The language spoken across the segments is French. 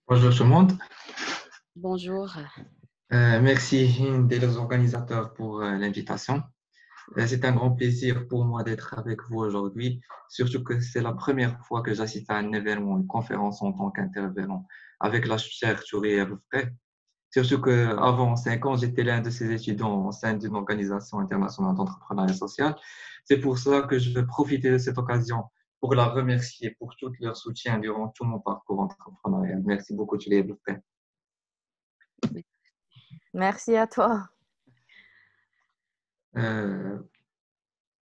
Bonjour tout le monde. Bonjour. Merci Hind et les organisateurs pour l'invitation. C'est un grand plaisir pour moi d'être avec vous aujourd'hui, surtout que c'est la première fois que j'assiste à un événement, une conférence en tant qu'intervenant avec la chère Chouria Frère. Surtout qu'avant 5 ans, j'étais l'un de ces étudiants au sein d'une organisation internationale d'entrepreneuriat social. C'est pour cela que je veux profiter de cette occasion pour la remercier pour tout leur soutien durant tout mon parcours entrepreneurial. Merci beaucoup, Chouria Frère. Merci à toi. Euh,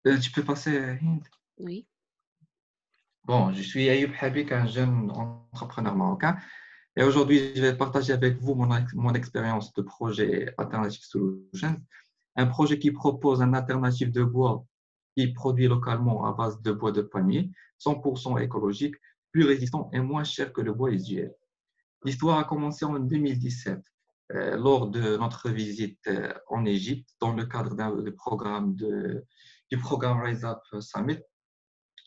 Tu peux passer, Hind? Oui. Bon, je suis Ayoub Habik, un jeune entrepreneur marocain. Et aujourd'hui, je vais partager avec vous mon expérience de projet Alternative Solutions, un projet qui propose un alternative de bois qui produit localement à base de bois de palmier, 100% écologique, plus résistant et moins cher que le bois usuel. L'histoire a commencé en 2017, lors de notre visite en Égypte, dans le cadre du programme Rise Up Summit,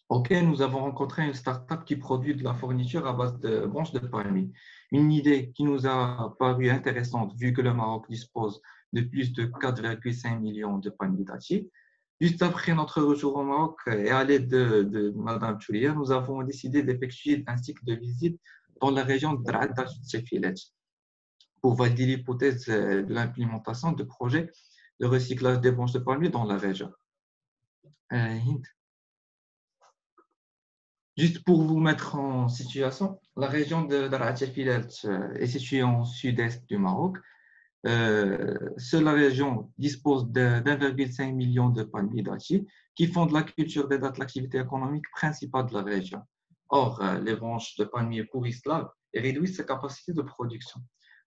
auquel nous avons rencontré une start-up qui produit de la fourniture à base de branches de palmier. Une idée qui nous a paru intéressante vu que le Maroc dispose de plus de 4,5 millions de palmiers dattiers. Juste après notre retour au Maroc et à l'aide de Mme Choulia, nous avons décidé d'effectuer un cycle de visite dans la région de Radar pour valider l'hypothèse de l'implémentation de projets de recyclage des branches de palmier dans la région. Juste pour vous mettre en situation, la région de Darat el Filelt est située au sud-est du Maroc. Seule la région dispose d'1,5 million de palmiers dattiers qui font de la culture des dattes l'activité économique principale de la région. Or, les branches de palmiers pourrissent l'herbe et réduisent sa capacité de production.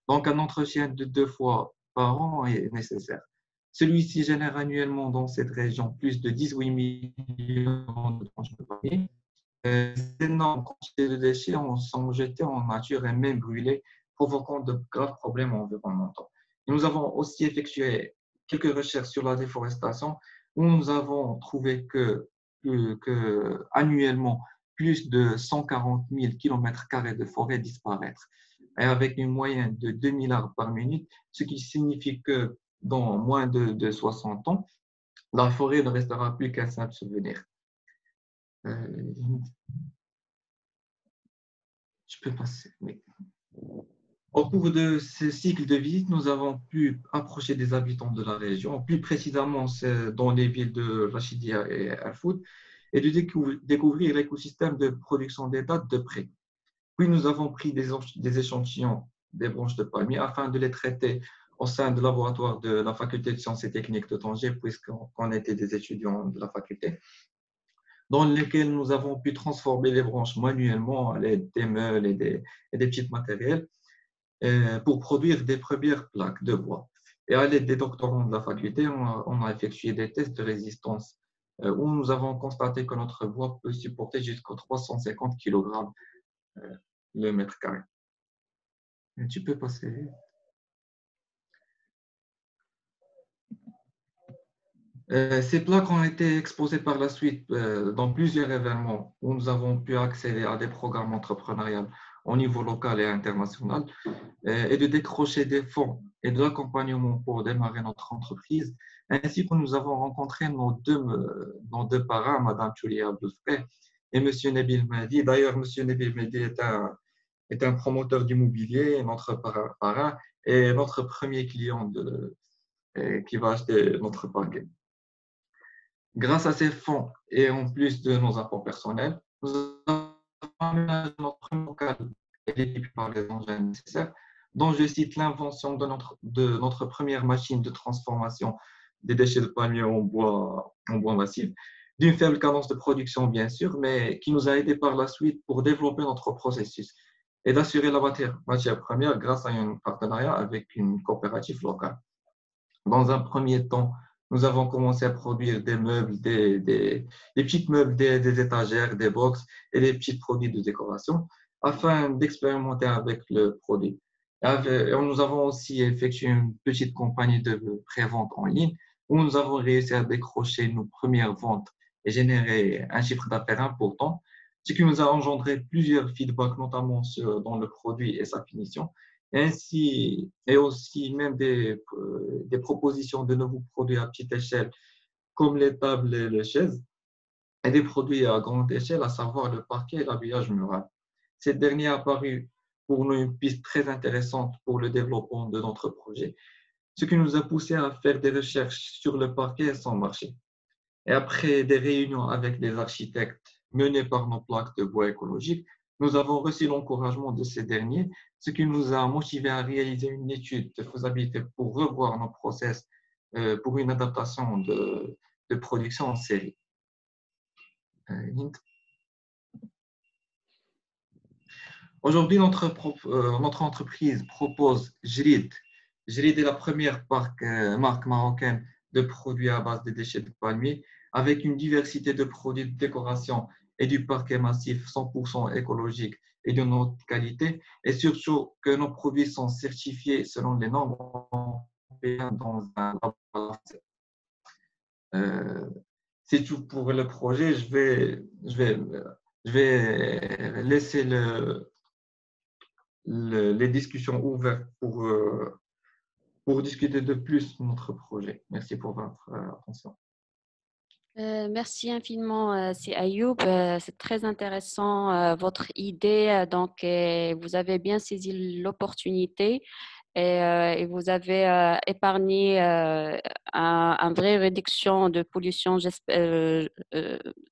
Donc, un entretien de 2 fois par an est nécessaire. Celui-ci génère annuellement dans cette région plus de 18 millions de branches de palmiers. D'énormes quantités de déchets sont jetés en nature et même brûlés, provoquant de graves problèmes environnementaux. Et nous avons aussi effectué quelques recherches sur la déforestation où nous avons trouvé que annuellement, plus de 140 000 km² de forêt disparaître, et avec une moyenne de 2 000 arbres par minute, ce qui signifie que dans moins de 60 ans, la forêt ne restera plus qu'un simple souvenir. Je peux passer. Oui. Au cours de ce cycle de visite, nous avons pu approcher des habitants de la région, plus précisément dans les villes de Rachidia et Erfoud, et de découvrir l'écosystème de production des dattes de près. Puis nous avons pris des échantillons des branches de palmier afin de les traiter au sein du laboratoire de la faculté de sciences et techniques de Tanger, puisqu'on était des étudiants de la faculté, dans lesquels nous avons pu transformer les branches manuellement à l'aide des meules et des petits matériels pour produire des premières plaques de bois. Et à l'aide des doctorants de la faculté, on a effectué des tests de résistance où nous avons constaté que notre bois peut supporter jusqu'à 350 kg le mètre carré. Et tu peux passer. Ces plaques ont été exposées par la suite dans plusieurs événements où nous avons pu accéder à des programmes entrepreneuriaux au niveau local et international et de décrocher des fonds et de l'accompagnement pour démarrer notre entreprise, ainsi que nous avons rencontré nos deux parrains, Mme Choulia Abdelfré et M. Nabil Mehdi. D'ailleurs, M. Nabil Mehdi est un promoteur d'immobilier, notre parrain, et notre premier client qui va acheter notre paquet. Grâce à ces fonds et en plus de nos apports personnels, nous avons aménagé notre local et l'équipe par les engins nécessaires, dont je cite l'invention de notre première machine de transformation des déchets de palmier en bois massif, d'une faible cadence de production bien sûr, mais qui nous a aidé par la suite pour développer notre processus et d'assurer la matière première grâce à un partenariat avec une coopérative locale. Dans un premier temps, nous avons commencé à produire des meubles, des petits meubles, des étagères, des box et des petits produits de décoration afin d'expérimenter avec le produit. Et nous avons aussi effectué une petite compagnie de pré-vente en ligne où nous avons réussi à décrocher nos premières ventes et générer un chiffre d'affaires important. ce qui nous a engendré plusieurs feedbacks, notamment dans le produit et sa finition, et aussi même des propositions de nouveaux produits à petite échelle, comme les tables et les chaises, et des produits à grande échelle, à savoir le parquet et l'habillage mural. Cette dernière a paru pour nous une piste très intéressante pour le développement de notre projet, ce qui nous a poussé à faire des recherches sur le parquet et son marché. Et après des réunions avec des architectes menées par nos plaques de bois écologiques, nous avons reçu l'encouragement de ces derniers, ce qui nous a motivés à réaliser une étude de faisabilité pour revoir nos process pour une adaptation de production en série. Aujourd'hui, notre entreprise propose Jrid. Jrid est la première marque marocaine de produits à base de déchets de palmier, avec une diversité de produits de décoration et du parquet massif 100% écologique et de haute qualité, et surtout que nos produits sont certifiés selon les normes européennes dans un laboratoire. Euh, c'est tout pour le projet. Je vais laisser les discussions ouvertes pour discuter de plus de notre projet. Merci pour votre attention. Merci infiniment, c'est Ayoub. C'est très intéressant votre idée. Vous avez bien saisi l'opportunité et vous avez épargné une vraie réduction de pollution,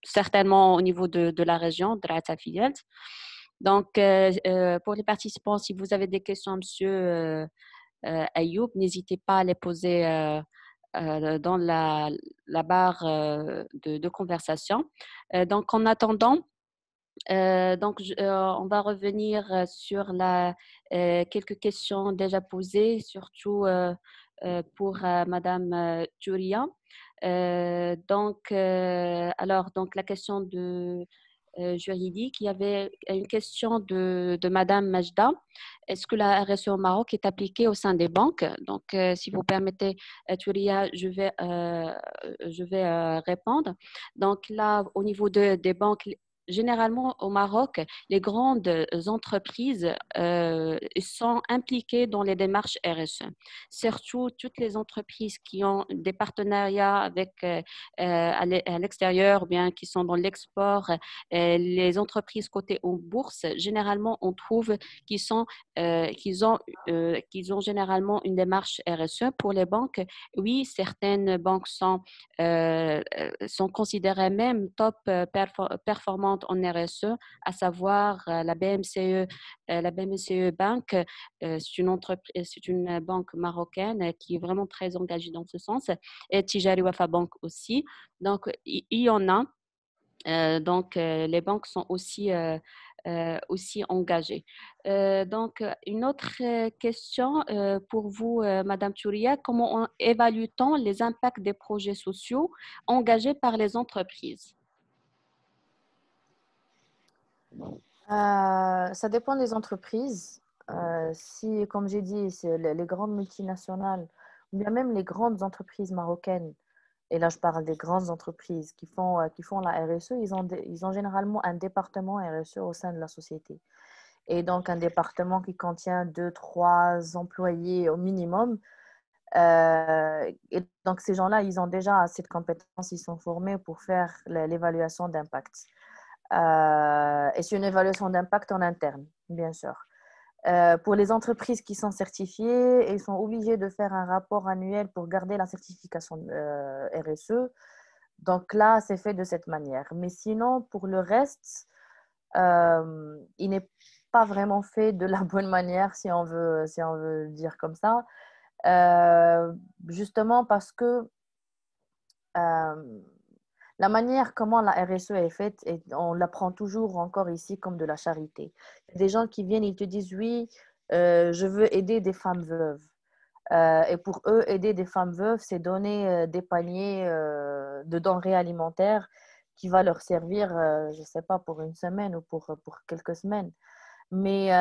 certainement au niveau de la région, de la Tafiyat. Pour les participants, si vous avez des questions, monsieur Ayoub, n'hésitez pas à les poser dans la barre de conversation. En attendant, on va revenir sur quelques questions déjà posées, surtout pour Madame Julia. La question juridique, il y avait une question de Madame Majda. Est-ce que la RSE au Maroc est appliquée au sein des banques? Si vous permettez, Touria, je vais répondre. Donc là, au niveau des banques, généralement au Maroc, les grandes entreprises sont impliquées dans les démarches RSE. Surtout toutes les entreprises qui ont des partenariats avec à l'extérieur ou bien qui sont dans l'export, les entreprises cotées en bourse, généralement on trouve qu'ils ont généralement une démarche RSE. Pour les banques, oui, certaines banques sont considérées même top performantes en RSE, à savoir la BMCE Bank. C'est une banque marocaine qui est vraiment très engagée dans ce sens, et Tijari Wafa Bank aussi. Donc, il y en a. Les banques sont aussi engagées. Une autre question pour vous, Madame Touria, comment évalue-t-on les impacts des projets sociaux engagés par les entreprises? Ça dépend des entreprises. Si, comme j'ai dit, c'est les grandes multinationales, ou bien même les grandes entreprises marocaines, et là je parle des grandes entreprises qui font la RSE, ils ont généralement un département RSE au sein de la société. Et donc un département qui contient 2-3 employés au minimum. Et donc ces gens-là, ils ont déjà cette compétence, ils sont formés pour faire l'évaluation d'impact. Et c'est une évaluation d'impact en interne, bien sûr. Pour les entreprises qui sont certifiées, ils sont obligés de faire un rapport annuel pour garder la certification RSE. Donc là, c'est fait de cette manière. Mais sinon, pour le reste, il n'est pas vraiment fait de la bonne manière, si on veut dire comme ça. Justement parce que la manière comment la RSE est faite, et on la prend toujours encore ici comme de la charité. Il y a des gens qui viennent, ils te disent oui, je veux aider des femmes veuves. Et pour eux, aider des femmes veuves, c'est donner des paniers de denrées alimentaires qui va leur servir, je ne sais pas, pour une semaine ou pour quelques semaines. Mais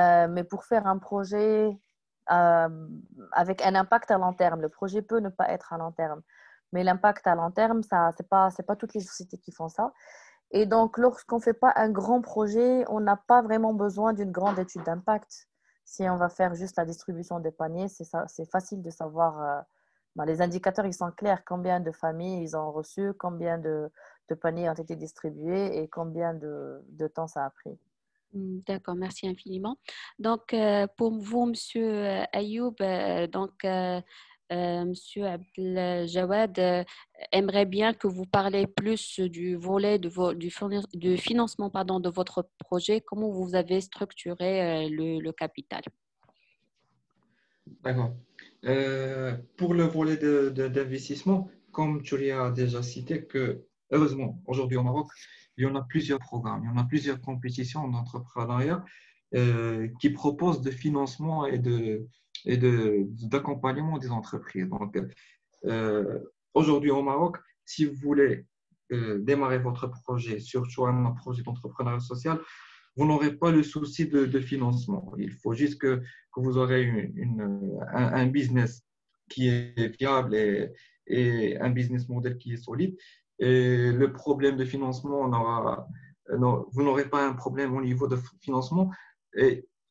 pour faire un projet avec un impact à long terme, le projet peut ne pas être à long terme. Mais l'impact à long terme, ce n'est pas toutes les sociétés qui font ça. Et donc, lorsqu'on ne fait pas un grand projet, on n'a pas vraiment besoin d'une grande étude d'impact. Si on va faire juste la distribution des paniers, c'est facile de savoir. Les indicateurs, ils sont clairs. Combien de familles ils ont reçu, combien de paniers ont été distribués et combien de temps ça a pris. D'accord, merci infiniment. Donc, pour vous, Monsieur Ayoub, Monsieur Abdel Jawad aimerait bien que vous parlez plus du volet du financement pardon, de votre projet, comment vous avez structuré le capital. D'accord. Pour le volet d'investissement, comme tu l'as déjà cité, que heureusement, aujourd'hui au Maroc, il y en a plusieurs programmes, il y en a plusieurs compétitions d'entrepreneuriat qui proposent de financement d'accompagnement des entreprises. Donc, euh, aujourd'hui au Maroc, si vous voulez démarrer votre projet, surtout un projet d'entrepreneuriat social, vous n'aurez pas le souci de financement. Il faut juste que vous aurez un business qui est viable et un business model qui est solide. Et le problème de financement, non, vous n'aurez pas un problème au niveau de financement,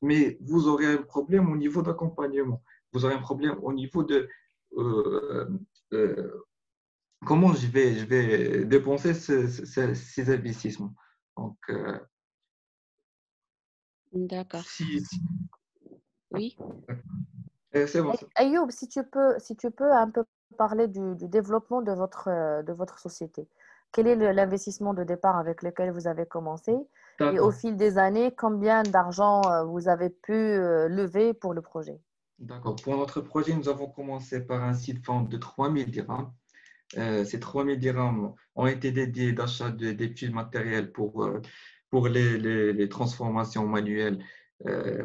mais vous aurez un problème au niveau d'accompagnement. Vous aurez un problème au niveau de euh, euh, comment je vais dépenser ces investissements. Donc, D'accord. si, Oui. c'est bon. Ayoub, si tu peux un peu parler du développement de votre société. Quel est l'investissement de départ avec lequel vous avez commencé? Et au D'accord. fil des années, combien d'argent vous avez pu lever pour le projet? D'accord. Pour notre projet, nous avons commencé par un site vente de 3000 dirhams. Ces 3000 dirhams ont été dédiés d'achat d'études matérielles pour les transformations manuelles,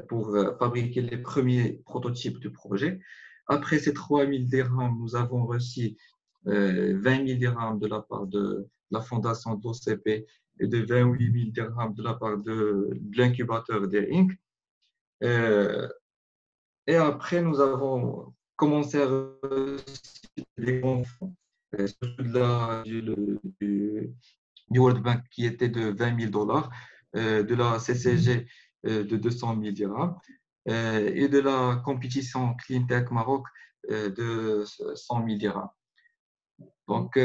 pour fabriquer les premiers prototypes du projet. Après ces 3000 dirhams, nous avons reçu 20 000 dirhams de la part de la fondation d'OCP et de 28 000 dirhams de la part de l'incubateur des Inc. Euh, et après, nous avons commencé à recevoir des grands fonds, surtout du World Bank qui était de 20 000 dollars, de la CCG de 200 000 dirhams et de la compétition Clean Tech Maroc de 100 000 dirhams. Donc,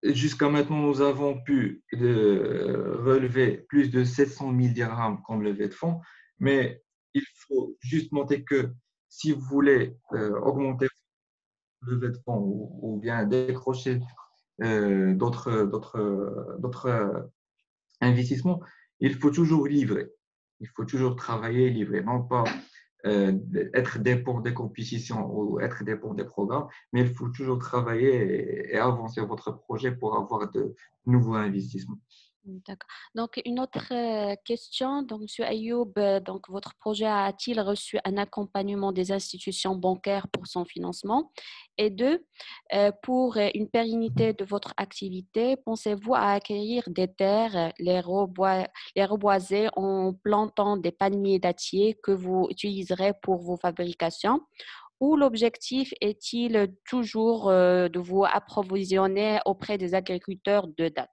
jusqu'à maintenant, nous avons pu relever plus de 700 000 dirhams comme levée de fonds, mais il faut juste noter que si vous voulez augmenter le levée de fonds ou bien décrocher d'autres investissements, il faut toujours livrer. Il faut toujours travailler et livrer, non pas être dépendant des compétitions ou être dépendant des programmes, mais il faut toujours travailler et avancer votre projet pour avoir de nouveaux investissements. D'accord. Donc, une autre question. Donc, Monsieur Ayoub, donc, votre projet a-t-il reçu un accompagnement des institutions bancaires pour son financement? Et deux, pour une pérennité de votre activité, pensez-vous à acquérir des terres, les reboiser en plantant des palmiers dattiers que vous utiliserez pour vos fabrications? Ou l'objectif est-il toujours de vous approvisionner auprès des agriculteurs de date?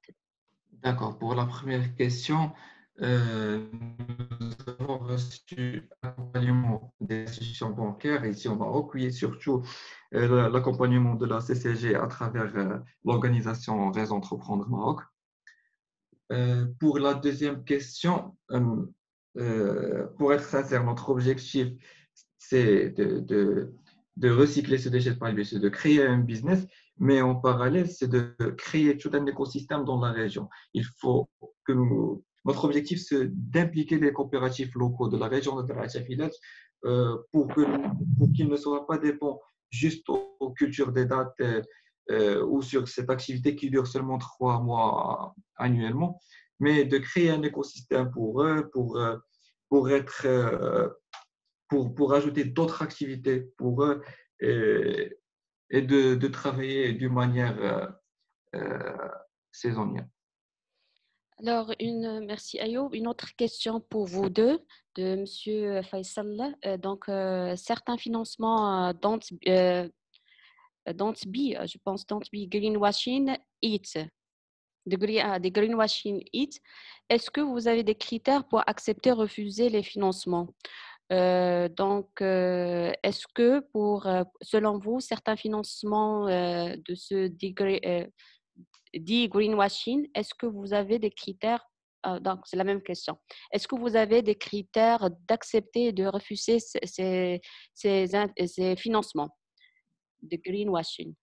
D'accord. Pour la première question, nous avons reçu l'accompagnement des institutions bancaires ici au Maroc, oui, et surtout l'accompagnement de la CCG à travers l'organisation Réseau Entreprendre Maroc. Pour la deuxième question, pour être sincère, notre objectif, c'est de recycler ce déchet de palmier, c'est de créer un business, mais en parallèle, c'est de créer tout un écosystème dans la région. Il faut que notre objectif, c'est d'impliquer les coopératifs locaux de la région de Tareet Village pour qu'ils ne soient pas dépendants juste aux cultures des dates ou sur cette activité qui dure seulement 3 mois annuellement, mais de créer un écosystème pour eux, pour être, pour ajouter d'autres activités pour eux et de travailler d'une manière euh, saisonnière. Alors, merci Ayoub. Une autre question pour vous deux, de Monsieur Faisal. Certains financements don't be, je pense, don't be greenwashing it. des greenwashing hits, est-ce que vous avez des critères pour accepter, refuser les financements? Est-ce que selon vous, certains financements de ce dit greenwashing, est-ce que vous avez des critères? Donc, c'est la même question. Est-ce que vous avez des critères d'accepter et de refuser ces financements de greenwashing?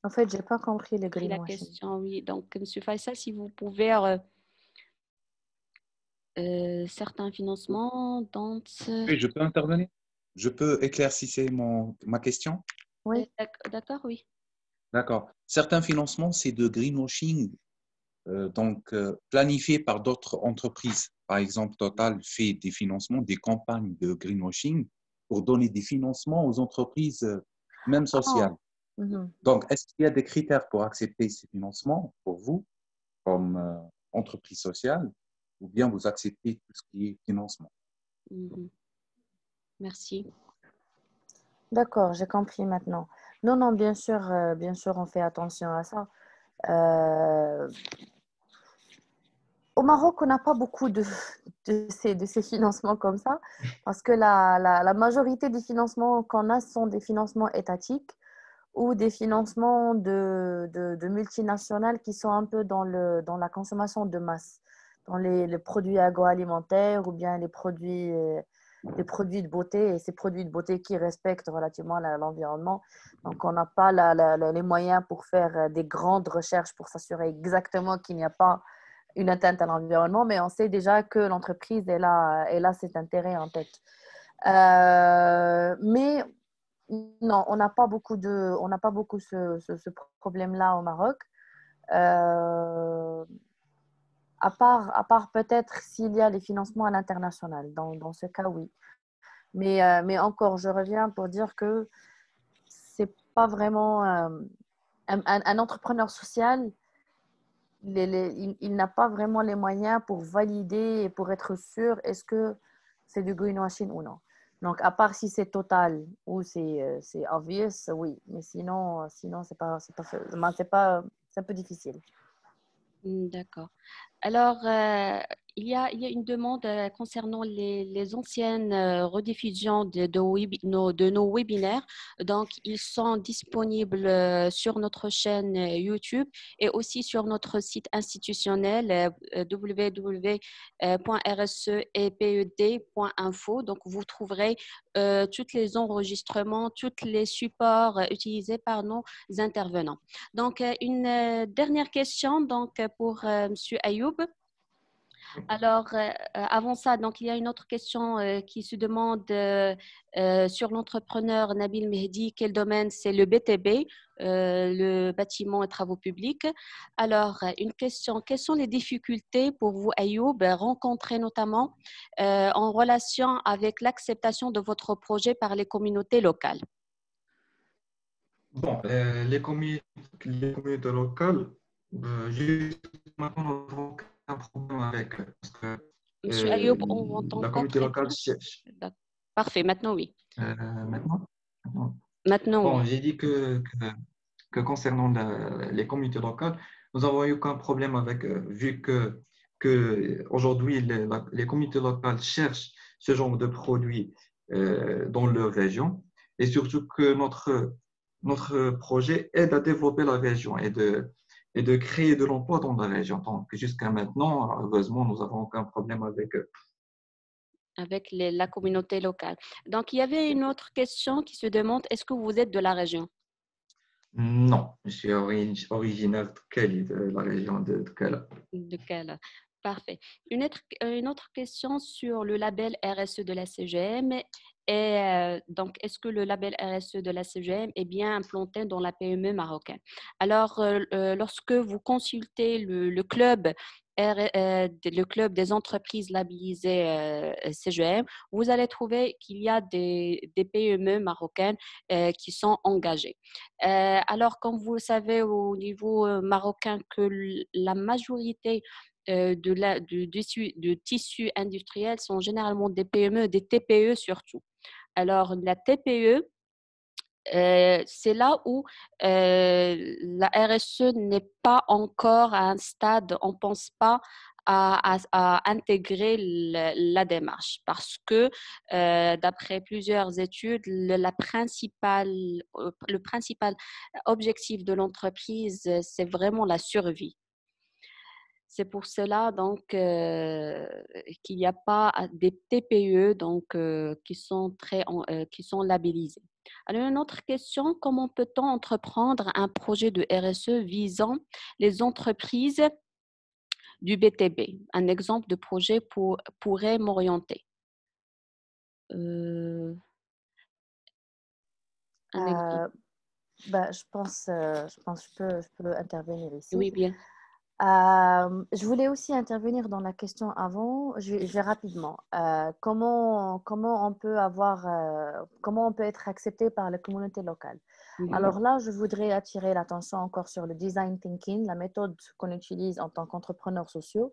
En fait, j'ai pas compris les Pris la greenwashing. question, oui. Donc, M. Faisal, si vous pouvez certains financements dont Oui, je peux intervenir? Je peux éclaircir ma question? Oui. d'accord, oui. D'accord. Certains financements, c'est de greenwashing, planifiés par d'autres entreprises. Par exemple, Total fait des financements, des campagnes de greenwashing pour donner des financements aux entreprises, même Ah, sociales. mhm. Donc, est-ce qu'il y a des critères pour accepter ces financements pour vous, comme entreprise sociale, ou bien vous acceptez tout ce qui est financement? Mhm. Merci. D'accord, j'ai compris maintenant. Non, non, bien sûr, on fait attention à ça. Euh, Au Maroc, on n'a pas beaucoup de ces financements comme ça, parce que la majorité des financements qu'on a sont des financements étatiques ou des financements de multinationales qui sont un peu dans la consommation de masse, dans les produits agroalimentaires ou bien les produits de beauté, et ces produits de beauté qui respectent relativement l'environnement. Donc, on n'a pas les moyens pour faire des grandes recherches pour s'assurer exactement qu'il n'y a pas une atteinte à l'environnement, mais on sait déjà que l'entreprise elle a cet intérêt en tête. Mais non, on n'a pas beaucoup ce problème-là au Maroc. À part peut-être s'il y a les financements à l'international. Dans ce cas, oui. Mais encore, je reviens pour dire que c'est pas vraiment un entrepreneur social. Il n'a pas vraiment les moyens pour valider et pour être sûr est-ce que c'est du greenwashing ou non. Donc, à part si c'est total ou c'est obvious, oui. Mais sinon c'est un peu difficile. D'accord. Alors, il y a une demande concernant les anciennes rediffusions de nos webinaires. Donc, ils sont disponibles sur notre chaîne YouTube et aussi sur notre site institutionnel www.rseeped.info. Donc, vous trouverez tous les enregistrements, tous les supports utilisés par nos intervenants. Donc, une dernière question pour Monsieur Ayoub. Alors, avant ça, donc, il y a une autre question qui se demande sur l'entrepreneur Nabil Mehdi, quel domaine c'est le BTB, le bâtiment et travaux publics. Alors, une question, quelles sont les difficultés pour vous, Ayoub, rencontrées notamment en relation avec l'acceptation de votre projet par les communautés locales? Bon, les communautés locales, juste maintenant, nous n'avons aucun problème avec eux. Parce que Monsieur Ayoub, on vous entend la pas communauté très locale bien. cherche. Parfait, maintenant oui. Maintenant, maintenant. Maintenant Bon, oui. j'ai dit que concernant les communautés locales, nous n'avons eu aucun problème avec eux, vu que aujourd'hui, les communautés locales cherchent ce genre de produits dans leur région et surtout que notre projet aide à développer la région et de créer de l'emploi dans la région. Donc, jusqu'à maintenant, heureusement, nous n'avons aucun problème avec eux. Avec la communauté locale. Donc, il y avait une autre question qui se demande, est-ce que vous êtes de la région? Non, je suis originaire de Cali, de la région de Kala. De quelle? Parfait. Une autre question sur le label RSE de la CGM. Et donc, est-ce que le label RSE de la CGM est bien implanté dans la PME marocaine? Alors, lorsque vous consultez le club, le club des entreprises labellisées CGM, vous allez trouver qu'il y a des PME marocaines qui sont engagées. Alors, comme vous le savez au niveau marocain, que la majorité du tissu industriel sont généralement des PME, des TPE surtout. Alors, la TPE c'est là où la RSE n'est pas encore à un stade, on ne pense pas à intégrer la démarche parce que d'après plusieurs études, le principal objectif de l'entreprise, c'est vraiment la survie. C'est pour cela donc qu'il n'y a pas des TPE donc qui sont labellisés. Alors une autre question, comment peut-on entreprendre un projet de RSE visant les entreprises du BTB? Un exemple de projet pourrait m'orienter. Un exemple. Je pense que je peux intervenir ici. Oui, bien. Je voulais aussi intervenir dans la question avant. Je vais rapidement. Comment on peut être accepté par la communauté locale? Alors là, je voudrais attirer l'attention encore sur le design thinking, la méthode qu'on utilise en tant qu'entrepreneurs sociaux.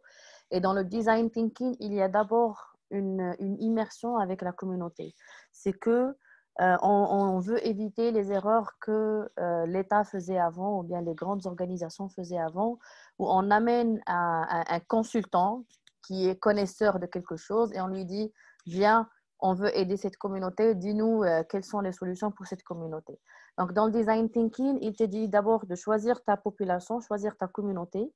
Et dans le design thinking, il y a d'abord une immersion avec la communauté. C'est que on veut éviter les erreurs que l'État faisait avant ou bien les grandes organisations faisaient avant, où on amène un consultant qui est connaisseur de quelque chose et on lui dit, viens, on veut aider cette communauté, dis-nous quelles sont les solutions pour cette communauté. Donc, dans le design thinking, il te dit d'abord de choisir ta population, choisir ta communauté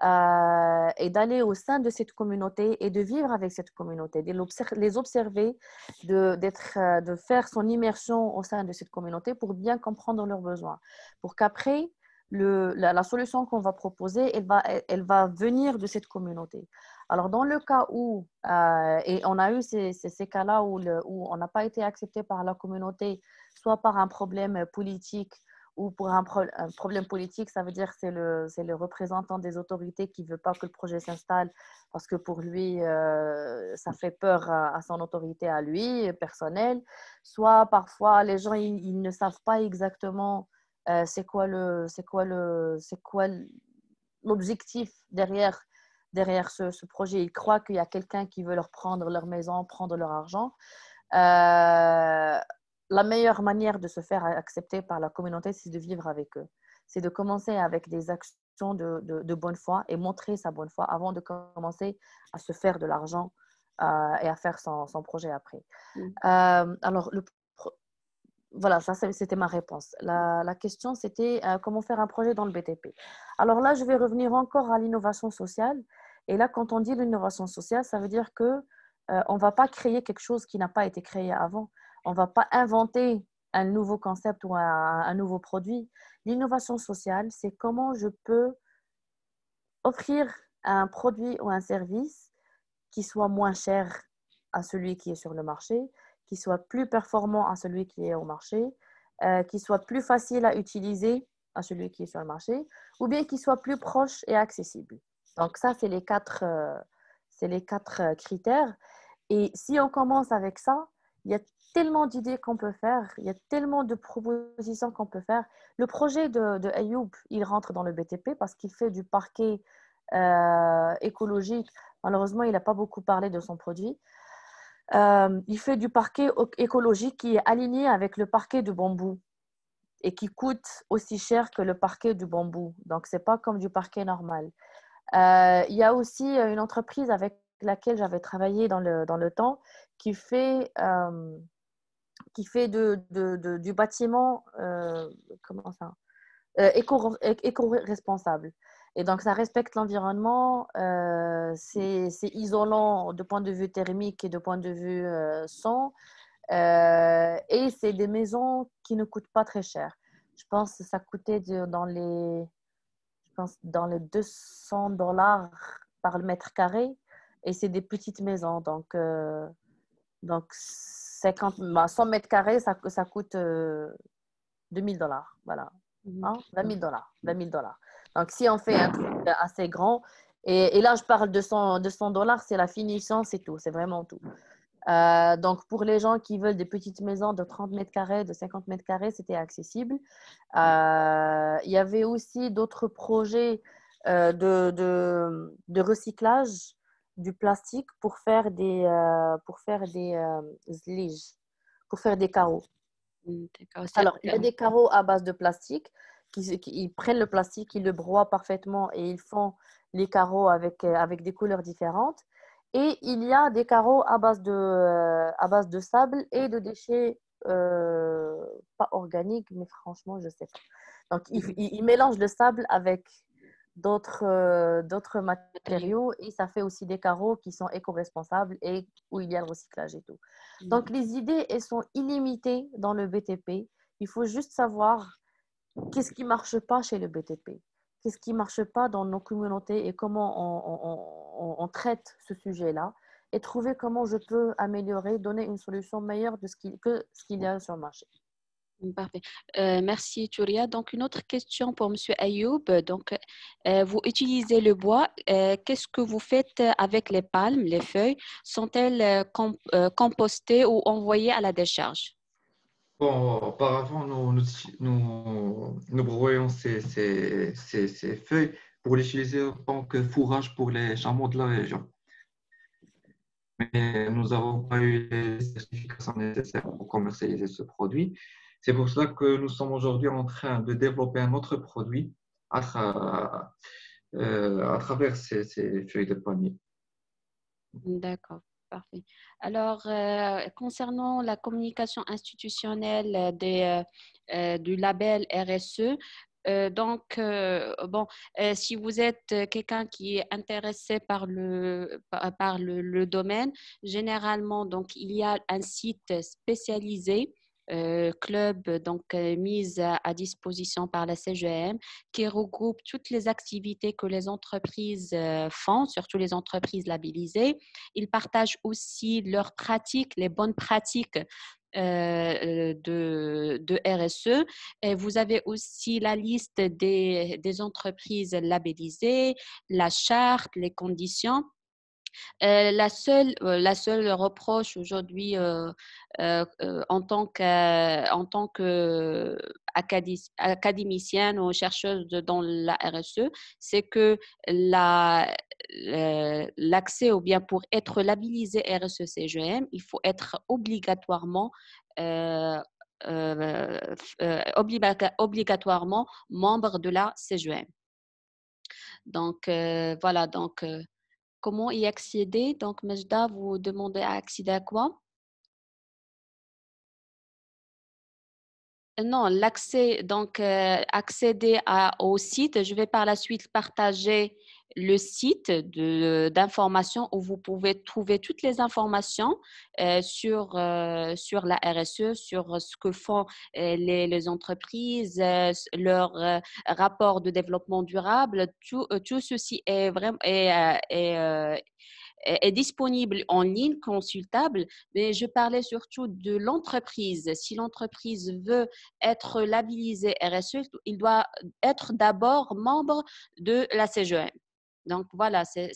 et d'aller au sein de cette communauté et de vivre avec cette communauté, de les observer, de faire son immersion au sein de cette communauté pour bien comprendre leurs besoins. Pour qu'après, la solution qu'on va proposer, elle va venir de cette communauté. Alors, dans le cas où, et on a eu ces cas-là où on n'a pas été accepté par la communauté, soit par un problème politique ou pour un problème politique, ça veut dire que c'est le représentant des autorités qui ne veut pas que le projet s'installe parce que pour lui, ça fait peur à son autorité à lui, personnelle. Soit parfois, les gens, ils ne savent pas exactement c'est quoi l'objectif derrière ce projet. Ils croient qu'il y a quelqu'un qui veut leur prendre leur maison, prendre leur argent. La meilleure manière de se faire accepter par la communauté, c'est de vivre avec eux. C'est de commencer avec des actions de bonne foi et montrer sa bonne foi avant de commencer à se faire de l'argent et à faire son projet après. Alors, voilà, ça c'était ma réponse. La question, c'était comment faire un projet dans le BTP. Alors là, je vais revenir encore à l'innovation sociale. Et là, quand on dit l'innovation sociale, ça veut dire que on ne va pas créer quelque chose qui n'a pas été créé avant. On ne va pas inventer un nouveau concept ou un nouveau produit. L'innovation sociale, c'est comment je peux offrir un produit ou un service qui soit moins cher à celui qui est sur le marché, qui soit plus performant à celui qui est au marché, qui soit plus facile à utiliser à celui qui est sur le marché, ou bien qui soit plus proche et accessible. Donc ça, c'est les quatre critères. Et si on commence avec ça, il y a tellement d'idées qu'on peut faire, il y a tellement de propositions qu'on peut faire. Le projet de Ayoub, il rentre dans le BTP parce qu'il fait du parquet écologique. Malheureusement, il n'a pas beaucoup parlé de son produit. Il fait du parquet écologique qui est aligné avec le parquet de bambou et qui coûte aussi cher que le parquet du bambou. Donc, ce n'est pas comme du parquet normal. Il y a aussi une entreprise avec laquelle j'avais travaillé dans le temps qui fait du bâtiment éco-responsable. Et donc, ça respecte l'environnement, c'est isolant de point de vue thermique et de point de vue son. Et c'est des maisons qui ne coûtent pas très cher. Je pense que ça coûtait dans les 200$ par le mètre carré. Et c'est des petites maisons. Donc 100 mètres carrés, ça coûte $2000. Voilà. Hein? $20,000. Donc, si on fait un truc assez grand, et là, je parle de $100, c'est la finition, c'est tout, c'est vraiment tout. Donc, pour les gens qui veulent des petites maisons de 30 mètres carrés, de 50 mètres carrés, c'était accessible. Il y avait aussi d'autres projets de recyclage du plastique pour faire des zlige, pour faire des carreaux. D'accord. Alors, il y a des carreaux à base de plastique ils prennent le plastique, ils le broient parfaitement et ils font les carreaux avec des couleurs différentes. Et il y a des carreaux à base de sable et de déchets pas organiques, mais franchement, je ne sais pas. Donc, ils mélangent le sable avec d'autres matériaux et ça fait aussi des carreaux qui sont éco-responsables et où il y a le recyclage et tout. Donc, les idées, elles sont illimitées dans le BTP. Il faut juste savoir qu'est-ce qui ne marche pas chez le BTP, qu'est-ce qui ne marche pas dans nos communautés et comment on traite ce sujet-là et trouver comment je peux améliorer, donner une solution meilleure que ce qu'il y a sur le marché. Parfait. Merci, Touria. Donc, une autre question pour Monsieur Ayoub. Donc, vous utilisez le bois. Qu'est-ce que vous faites avec les palmes, les feuilles? Sont-elles compostées ou envoyées à la décharge? Bon, auparavant, nous broyons ces feuilles pour les utiliser en tant que fourrage pour les chameaux de la région. Mais nous n'avons pas eu les certifications nécessaires pour commercialiser ce produit. C'est pour cela que nous sommes aujourd'hui en train de développer un autre produit à travers ces feuilles de palmier. D'accord, parfait. Alors, concernant la communication institutionnelle du label RSE, si vous êtes quelqu'un qui est intéressé par le domaine, généralement, donc, il y a un site spécialisé, club, mis à disposition par la CGM, qui regroupe toutes les activités que les entreprises font, surtout les entreprises labellisées. Ils partagent aussi leurs pratiques, les bonnes pratiques de RSE. Et vous avez aussi la liste des entreprises labellisées, la charte, les conditions. La seule reproche aujourd'hui en tant que académicienne ou chercheuse dans la RSE, c'est que l'accès ou bien pour être labellisé RSE CGM, il faut être obligatoirement membre de la CGM. Donc, voilà, donc comment y accéder? Donc, Majda, vous demandez à accéder à quoi? Non, l'accès, donc accéder au site. Je vais par la suite partager le site d'information où vous pouvez trouver toutes les informations sur la RSE, sur ce que font les entreprises, leur rapport de développement durable. Tout ceci est vraiment est disponible en ligne, consultable, mais je parlais surtout de l'entreprise. Si l'entreprise veut être labellisée RSE, il doit être d'abord membre de la CGM. Donc voilà, c'est